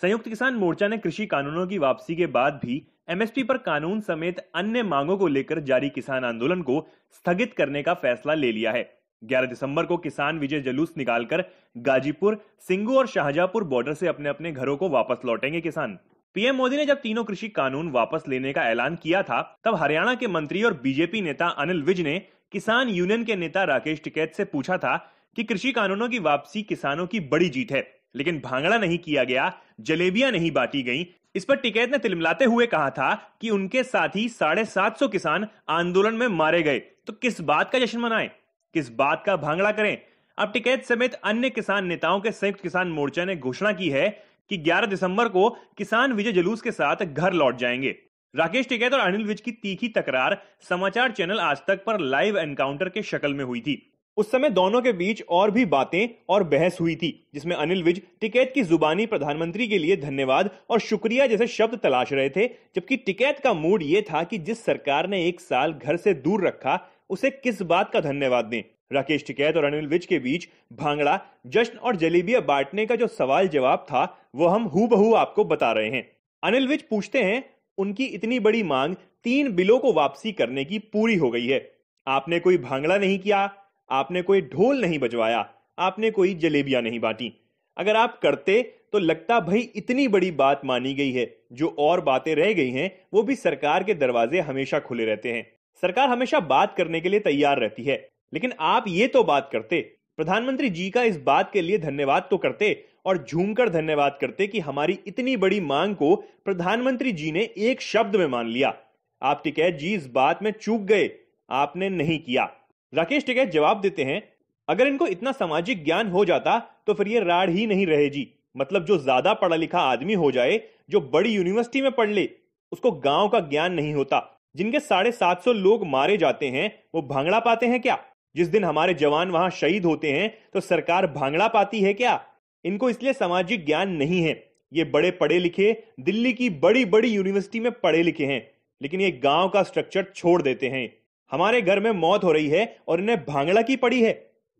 संयुक्त किसान मोर्चा ने कृषि कानूनों की वापसी के बाद भी एमएसपी पर कानून समेत अन्य मांगों को लेकर जारी किसान आंदोलन को स्थगित करने का फैसला ले लिया है। 11 दिसंबर को किसान विजय जुलूस निकालकर गाजीपुर, सिंगू और शाहजहांपुर बॉर्डर से अपने अपने घरों को वापस लौटेंगे किसान। पीएम मोदी ने जब तीनों कृषि कानून वापस लेने का ऐलान किया था, तब हरियाणा के मंत्री और बीजेपी नेता अनिल विज ने किसान यूनियन के नेता राकेश टिकैत से पूछा था कि कृषि कानूनों की वापसी किसानों की बड़ी जीत है, लेकिन भांगड़ा नहीं किया गया, जलेबियां नहीं बांटी गईं। इस पर टिकैत ने तिलमिलाते हुए कहा था कि उनके साथी 750 किसान आंदोलन में मारे गए, तो किस बात का जश्न मनाएं, किस बात का भांगड़ा करें। अब टिकैत समेत अन्य किसान नेताओं के संयुक्त किसान मोर्चा ने घोषणा की है कि 11 दिसंबर को किसान विजय जुलूस के साथ घर लौट जाएंगे। राकेश टिकैत और अनिल विज की तीखी तकरार समाचार चैनल आज तक पर लाइव एनकाउंटर के शक्ल में हुई थी। उस समय दोनों के बीच और भी बातें और बहस हुई थी, जिसमें अनिल विज टिकैत की जुबानी प्रधानमंत्री के लिए धन्यवाद और शुक्रिया जैसे शब्द तलाश रहे थे, जबकि टिकैत का मूड ये था कि जिस सरकार ने 1 साल घर से दूर रखा, उसे किस बात का धन्यवाद दें। राकेश टिकैत और अनिल विज के बीच भांगड़ा, जश्न और जलेबियां बांटने का जो सवाल जवाब था, वो हम हूबहू आपको बता रहे हैं। अनिल विज पूछते हैं, उनकी इतनी बड़ी मांग 3 बिलों को वापसी करने की पूरी हो गई है। आपने कोई भांगड़ा नहीं किया, आपने कोई ढोल नहीं बजवाया, आपने कोई जलेबियां नहीं बांटी। अगर आप करते तो लगता भाई इतनी बड़ी बात मानी गई है, जो और बातें रह गई हैं वो भी सरकार के दरवाजे हमेशा खुले रहते हैं। सरकार हमेशा बात करने के लिए तैयार रहती है, लेकिन आप ये तो बात करते, प्रधानमंत्री जी का इस बात के लिए धन्यवाद तो करते और झूमकर धन्यवाद करते कि हमारी इतनी बड़ी मांग को प्रधानमंत्री जी ने एक शब्द में मान लिया। आप टिकैत जी इस बात में चूक गए, आपने नहीं किया। राकेश टिकैत जवाब देते हैं, अगर इनको इतना सामाजिक ज्ञान हो जाता तो फिर ये राड़ ही नहीं रहे जी। मतलब जो ज्यादा पढ़ा लिखा आदमी हो जाए, जो बड़ी यूनिवर्सिटी में पढ़ ले, उसको गांव का ज्ञान नहीं होता। जिनके 750 लोग मारे जाते हैं, वो भांगड़ा पाते हैं क्या? जिस दिन हमारे जवान वहां शहीद होते हैं तो सरकार भांगड़ा पाती है क्या? इनको इसलिए सामाजिक ज्ञान नहीं है। ये बड़े पढ़े लिखे, दिल्ली की बड़ी बड़ी यूनिवर्सिटी में पढ़े लिखे हैं, लेकिन ये गांव का स्ट्रक्चर छोड़ देते हैं। हमारे घर में मौत हो रही है और इन्हें भांगड़ा की पड़ी है,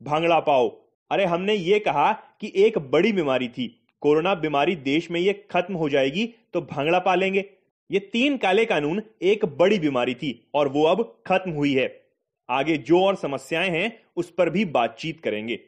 भांगड़ा पाओ। अरे हमने ये कहा कि एक बड़ी बीमारी थी, कोरोना बीमारी देश में ये खत्म हो जाएगी तो भांगड़ा पालेंगे। ये 3 काले कानून एक बड़ी बीमारी थी और वो अब खत्म हुई है। आगे जो और समस्याएं हैं उस पर भी बातचीत करेंगे।